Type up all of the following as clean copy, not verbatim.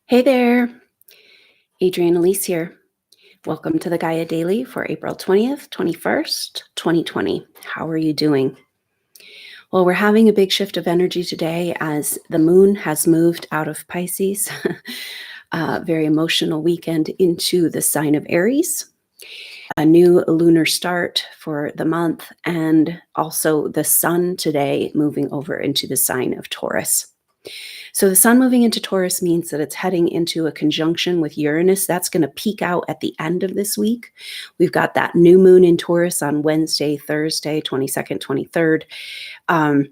Hey there, Adrienne Elise here. Welcome to the Gaia Daily for April 20th, 21st, 2020. How are you doing? Well, we're having a big shift of energy today as the moon has moved out of Pisces, very emotional weekend, into the sign of Aries, a new lunar start for the month, and also the sun today moving over into the sign of Taurus. So the sun moving into Taurus means that it's heading into a conjunction with Uranus. That's going to peak out at the end of this week. We've got that new moon in Taurus on Wednesday, Thursday, 22nd, 23rd,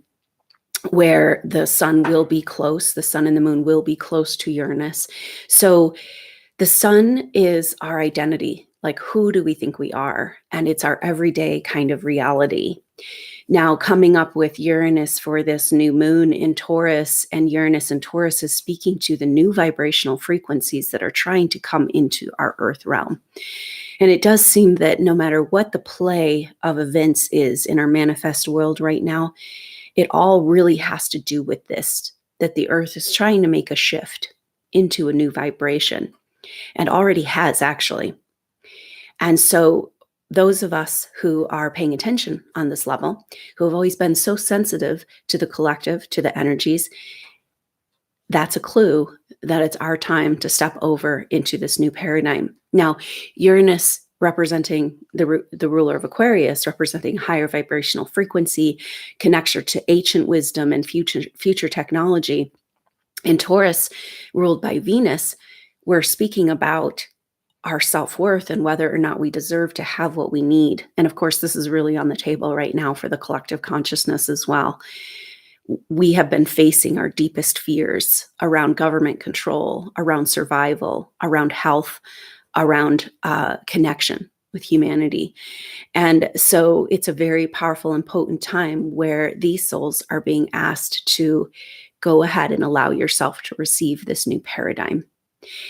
where the sun will be close. The sun and the moon will be close to Uranus. So the sun is our identity. Like, who do we think we are? And it's our everyday kind of reality. Now, coming up with Uranus for this new moon in Taurus, and Uranus in Taurus is speaking to the new vibrational frequencies that are trying to come into our Earth realm. And it does seem that no matter what the play of events is in our manifest world right now, it all really has to do with this, that the Earth is trying to make a shift into a new vibration, and already has actually. And so those of us who are paying attention on this level, who have always been so sensitive to the collective, to the energies, that's a clue that it's our time to step over into this new paradigm. Now, Uranus representing the ruler of Aquarius, representing higher vibrational frequency, connection to ancient wisdom and future technology. In Taurus, ruled by Venus, we're speaking about our self-worth and whether or not we deserve to have what we need. And of course, this is really on the table right now for the collective consciousness as well. We have been facing our deepest fears around government control, around survival, around health, around connection with humanity. And so it's a very powerful and potent time where these souls are being asked to go ahead and allow yourself to receive this new paradigm.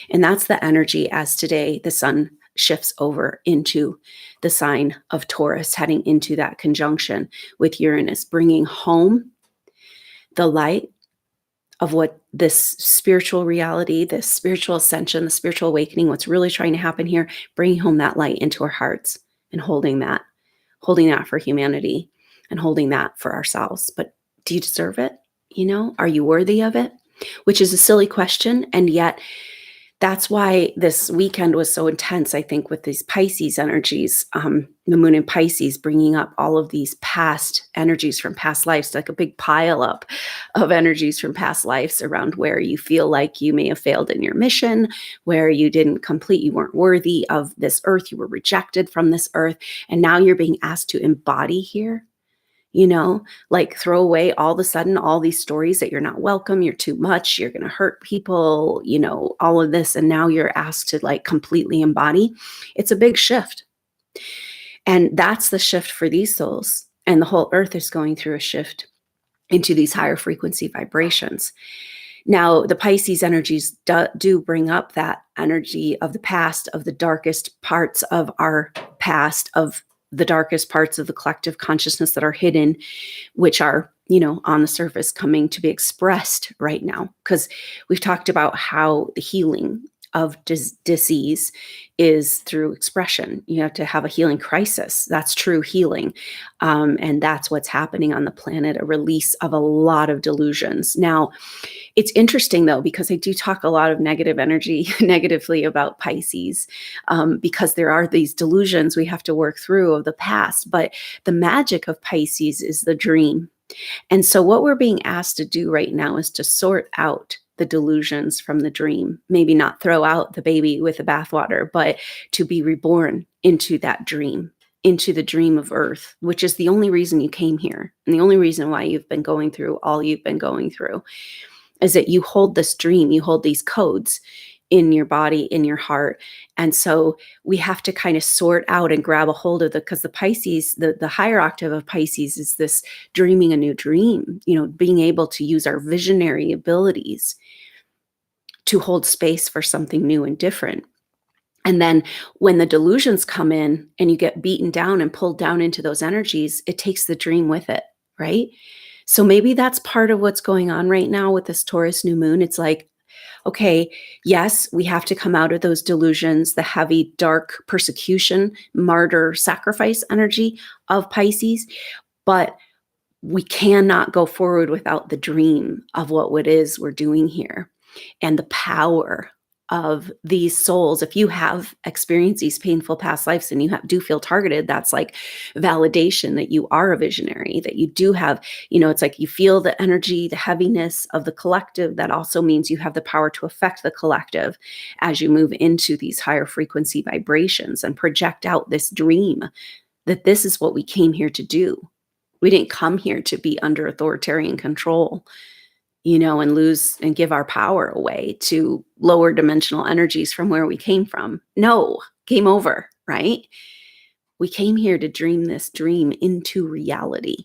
And that's the energy as today the sun shifts over into the sign of Taurus, heading into that conjunction with Uranus, bringing home the light of what this spiritual reality, this spiritual ascension, the spiritual awakening, what's really trying to happen here, bringing home that light into our hearts and holding that for humanity and holding that for ourselves. But do you deserve it? Are you worthy of it? Which is a silly question. And yet that's why this weekend was so intense, I think, with these Pisces energies, the moon in Pisces, bringing up all of these past energies from past lives, like a big pile up of energies from past lives around where you feel like you may have failed in your mission, where you didn't complete, you weren't worthy of this earth, you were rejected from this earth, and now you're being asked to embody here. Like throw away all of a sudden all these stories that you're not welcome, you're too much, you're going to hurt people, all of this. And now you're asked to like completely embody. It's a big shift. And that's the shift for these souls. And the whole earth is going through a shift into these higher frequency vibrations. Now, the Pisces energies do bring up that energy of the past, of the darkest parts of our past, of the darkest parts of the collective consciousness that are hidden, which are, on the surface coming to be expressed right now. Because we've talked about how the healing of disease is through expression. You have to have a healing crisis. That's true healing. And that's what's happening on the planet, a release of a lot of delusions. Now, it's interesting though, because I do talk a lot of negative energy negatively about Pisces, because there are these delusions we have to work through of the past. But the magic of Pisces is the dream. And so what we're being asked to do right now is to sort out the delusions from the dream, maybe not throw out the baby with the bathwater, but to be reborn into that dream, into the dream of Earth, which is the only reason you came here. And the only reason why you've been going through all you've been going through is that you hold this dream, you hold these codes in your body, in your heart. And so we have to kind of sort out and grab a hold of because the Pisces, the higher octave of Pisces is this dreaming a new dream, being able to use our visionary abilities to hold space for something new and different. And then when the delusions come in and you get beaten down and pulled down into those energies, it takes the dream with it, right? So maybe that's part of what's going on right now with this Taurus new moon. It's like, okay, yes, we have to come out of those delusions, the heavy, dark persecution, martyr, sacrifice energy of Pisces, but we cannot go forward without the dream of what it is we're doing here and the power of these souls. If you have experienced these painful past lives and do feel targeted, that's like validation that you are a visionary, that you do have, it's like you feel the energy, the heaviness of the collective. That also means you have the power to affect the collective as you move into these higher frequency vibrations and project out this dream that this is what we came here to do. We didn't come here to be under authoritarian control, and lose and give our power away to lower dimensional energies from where we came from. No, game over, right? We came here to dream this dream into reality.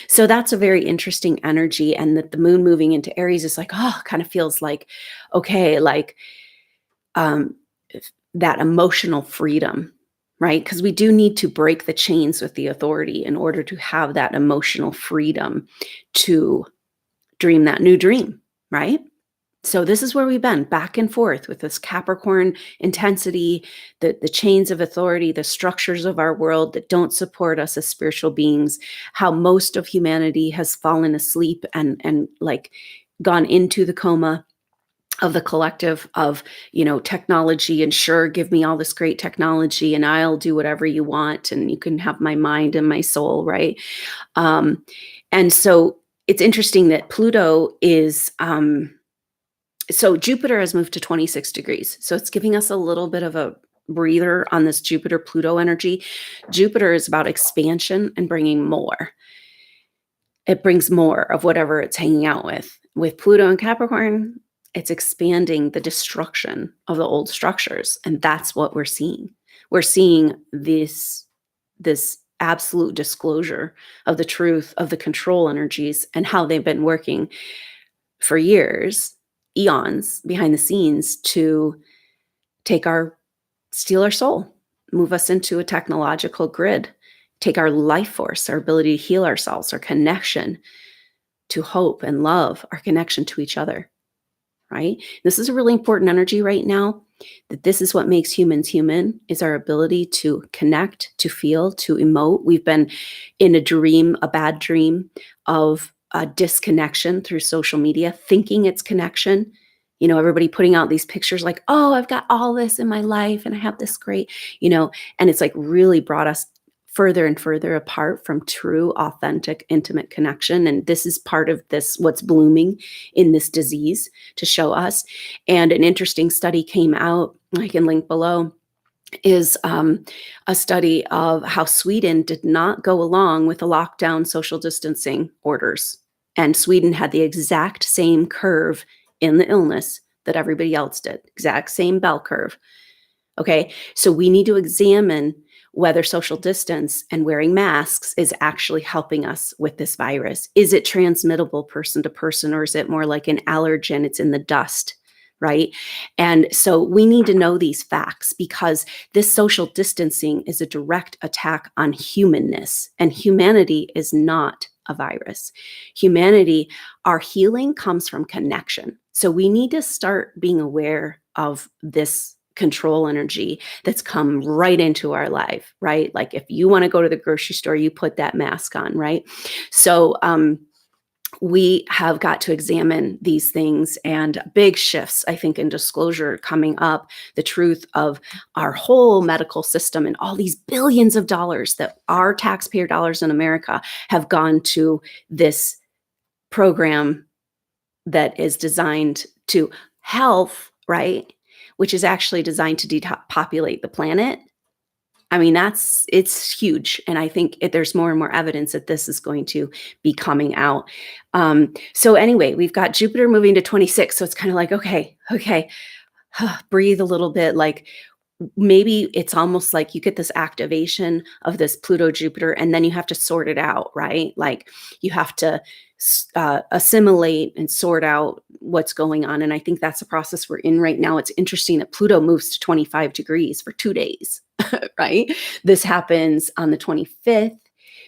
So that's a very interesting energy. And that the moon moving into Aries is like, kind of feels like, okay, like that emotional freedom, right? Because we do need to break the chains with the authority in order to have that emotional freedom to dream that new dream, right? So this is where we've been, back and forth with this Capricorn intensity, the chains of authority, the structures of our world that don't support us as spiritual beings, how most of humanity has fallen asleep and like gone into the coma of the collective of, technology, and sure, give me all this great technology and I'll do whatever you want and you can have my mind and my soul, right? And so it's interesting that Pluto is, so Jupiter has moved to 26 degrees. So it's giving us a little bit of a breather on this Jupiter-Pluto energy. Jupiter is about expansion and bringing more. It brings more of whatever it's hanging out with. With Pluto and Capricorn, it's expanding the destruction of the old structures. And that's what we're seeing. We're seeing this absolute disclosure of the truth of the control energies and how they've been working for years, eons behind the scenes to steal our soul, move us into a technological grid, take our life force, our ability to heal ourselves, our connection to hope and love, our connection to each other, right? This is a really important energy right now, that this is what makes humans human, is our ability to connect, to feel, to emote. We've been in a bad dream of disconnection through social media, thinking it's connection. Everybody putting out these pictures like, oh, I've got all this in my life and I have this great, and it's like really brought us further and further apart from true, authentic, intimate connection. And this is part of what's blooming in this disease to show us. And an interesting study came out, I can link below, is a study of how Sweden did not go along with the lockdown social distancing orders. And Sweden had the exact same curve in the illness that everybody else did, exact same bell curve. Okay, so we need to examine whether social distance and wearing masks is actually helping us with this virus. Is it transmittable person to person, or is it more like an allergen? It's in the dust, right? And so we need to know these facts, because this social distancing is a direct attack on humanness, and humanity is not a virus. Humanity, our healing comes from connection. So we need to start being aware of this control energy that's come right into our life, right? Like if you want to go to the grocery store, you put that mask on, right? So we have got to examine these things, and big shifts, I think, in disclosure coming up, the truth of our whole medical system and all these billions of dollars that our taxpayer dollars in America have gone to this program that is designed to health, right? Which is actually designed to depopulate the planet. I mean, it's huge. And I think there's more and more evidence that this is going to be coming out. So anyway, we've got Jupiter moving to 26. So it's kind of like, okay, breathe a little bit. Like maybe it's almost like you get this activation of this Pluto Jupiter, and then you have to sort it out, right? Like you have to assimilate and sort out what's going on. And I think that's the process we're in right now. It's interesting that Pluto moves to 25 degrees for 2 days, right? This happens on the 25th.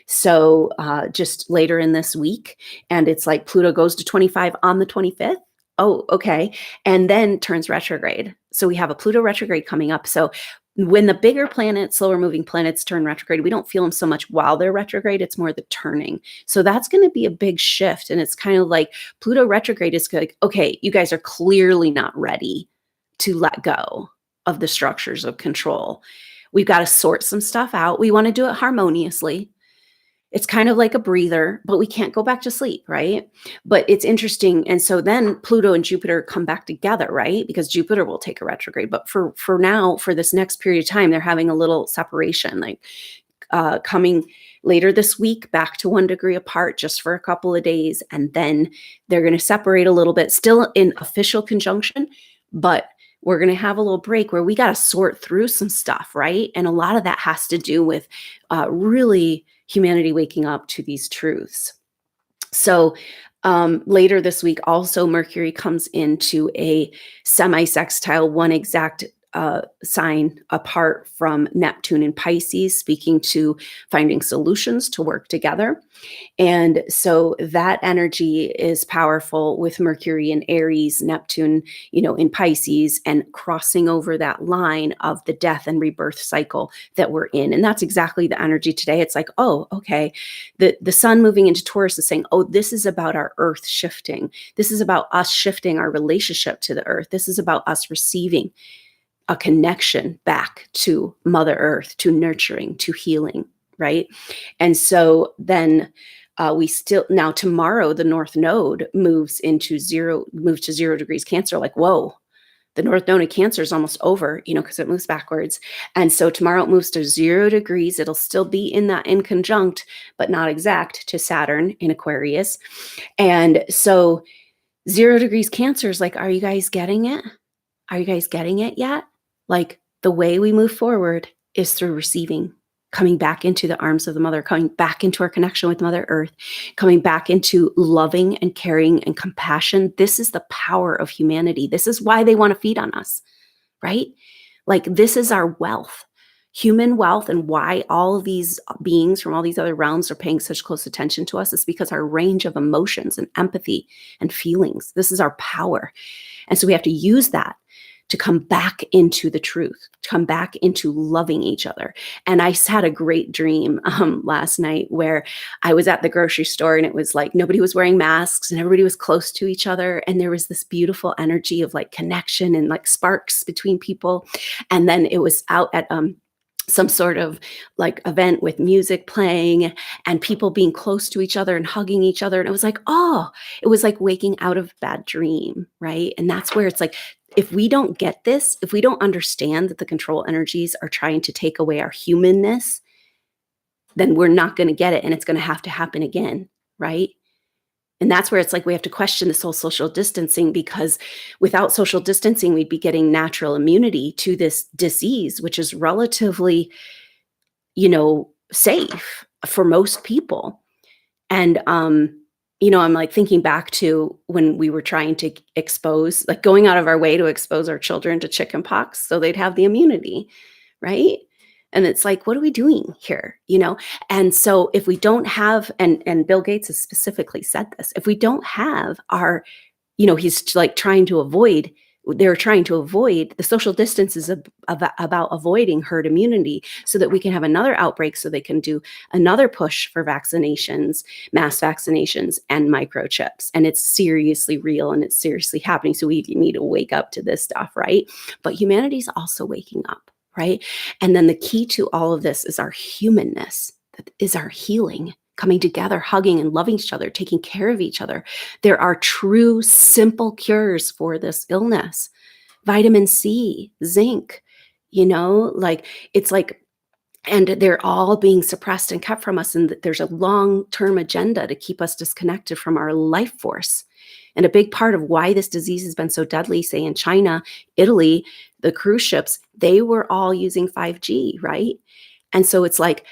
So just later in this week. And it's like Pluto goes to 25 on the 25th. oh, okay. And then turns retrograde. So we have a Pluto retrograde coming up. So when the bigger planets, slower moving planets turn retrograde, we don't feel them so much while they're retrograde. It's more the turning. So that's going to be a big shift. And it's kind of like Pluto retrograde is like, okay, you guys are clearly not ready to let go of the structures of control. We've got to sort some stuff out. We want to do it harmoniously. It's kind of like a breather, but we can't go back to sleep, right? But it's interesting. And so then Pluto and Jupiter come back together, right? Because Jupiter will take a retrograde. But for now, for this next period of time, they're having a little separation, like coming later this week back to 1 degree apart just for a couple of days. And then they're going to separate a little bit, still in official conjunction, but we're going to have a little break where we got to sort through some stuff, right? And a lot of that has to do with really humanity waking up to these truths. So later this week, also Mercury comes into a semi-sextile, one exact sign apart from Neptune and Pisces, speaking to finding solutions to work together. And so that energy is powerful with Mercury in Aries, Neptune, in Pisces, and crossing over that line of the death and rebirth cycle that we're in. And that's exactly the energy today. It's like, oh, okay. The sun moving into Taurus is saying, oh, this is about our earth shifting. This is about us shifting our relationship to the earth. This is about us receiving a connection back to Mother Earth, to nurturing, to healing, right? And so then now tomorrow, the North Node moves to 0 degrees Cancer. Like, whoa, the North Node of Cancer is almost over, because it moves backwards. And so tomorrow it moves to 0 degrees. It'll still be in that in conjunct, but not exact to Saturn in Aquarius. And so 0 degrees Cancer is like, are you guys getting it? Are you guys getting it yet? Like, the way we move forward is through receiving, coming back into the arms of the mother, coming back into our connection with Mother Earth, coming back into loving and caring and compassion. This is the power of humanity. This is why they want to feed on us, right? Like, this is our wealth, human wealth, and why all of these beings from all these other realms are paying such close attention to us is because our range of emotions and empathy and feelings, this is our power. And so we have to use that to come back into the truth, come back into loving each other. And I had a great dream last night where I was at the grocery store and it was like nobody was wearing masks and everybody was close to each other. And there was this beautiful energy of like connection and like sparks between people. And then it was out at some sort of like event with music playing and people being close to each other and hugging each other. And it was like, oh, it was like waking out of a bad dream, right? And that's where it's like, if we don't get this, if we don't understand that the control energies are trying to take away our humanness, then we're not going to get it. And it's going to happen again, right? And that's where it's like we have to question this whole social distancing, because without social distancing, we'd be getting natural immunity to this disease, which is relatively, safe for most people. And, I'm like thinking back to when we were trying to expose, like going out of our way to expose our children to chickenpox so they'd have the immunity, right? And it's like, what are we doing here? And so if we don't have, and Bill Gates has specifically said this, if we don't have our, he's like they're trying to avoid the social distance is about avoiding herd immunity so that we can have another outbreak, so they can do another push for vaccinations, mass vaccinations, and microchips. And it's seriously real and it's seriously happening. So we need to wake up to this stuff, right? But humanity's also waking up, right? And then the key to all of this is our humanness, that is our healing, coming together, hugging and loving each other, taking care of each other. There are true, simple cures for this illness. Vitamin C, zinc, it's like, and they're all being suppressed and kept from us. And there's a long-term agenda to keep us disconnected from our life force. And a big part of why this disease has been so deadly, say in China, Italy, the cruise ships, they were all using 5G, right? And so it's like,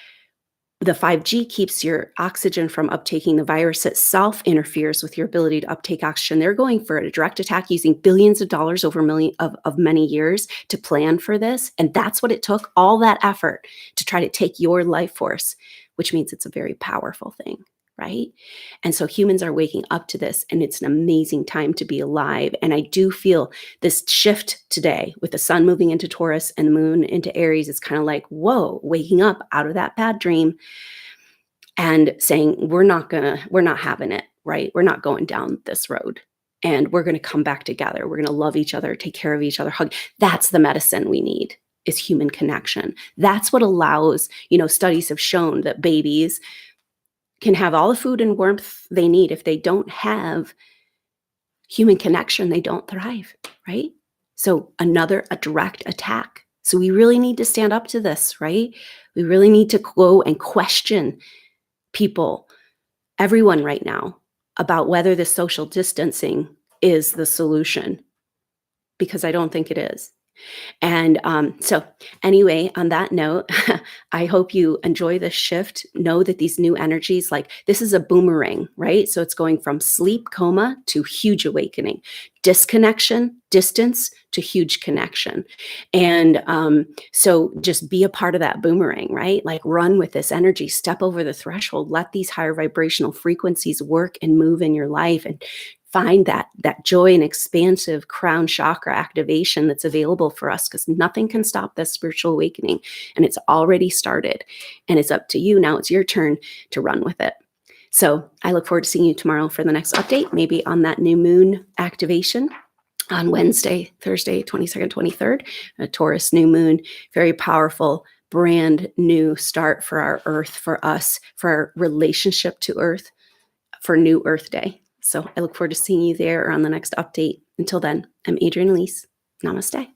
the 5G keeps your oxygen from uptaking. The virus itself interferes with your ability to uptake oxygen. They're going for a direct attack using billions of dollars over many years to plan for this. And that's what it took, all that effort to try to take your life force, which means it's a very powerful thing. right? And so humans are waking up to this, and it's an amazing time to be alive. And I do feel this shift today with the sun moving into Taurus and the moon into Aries is kind of like, whoa, waking up out of that bad dream and saying, we're not having it, right? We're not going down this road. And we're going to come back together. We're going to love each other, take care of each other, hug. That's the medicine we need, is human connection. That's what allows, studies have shown that babies can have all the food and warmth they need. If they don't have human connection, they don't thrive, right? So a direct attack. So we really need to stand up to this, right? We really need to go and question people, everyone right now, about whether the social distancing is the solution, because I don't think it is. And so anyway, on that note, I hope you enjoy this shift. Know that these new energies, like this is a boomerang, right? So it's going from sleep coma to huge awakening, disconnection, distance to huge connection. And so just be a part of that boomerang, right? Like run with this energy, step over the threshold, let these higher vibrational frequencies work and move in your life, and find that joy and expansive crown chakra activation that's available for us, because nothing can stop this spiritual awakening, and it's already started, and it's up to you now. It's your turn to run with it. So I look forward to seeing you tomorrow for the next update, maybe on that new moon activation on Wednesday, Thursday, 22nd, 23rd, a Taurus new moon, very powerful, brand new start for our Earth, for us, for our relationship to Earth, for New Earth Day. So I look forward to seeing you there or on the next update. Until then, I'm Adrienne Elise. Namaste.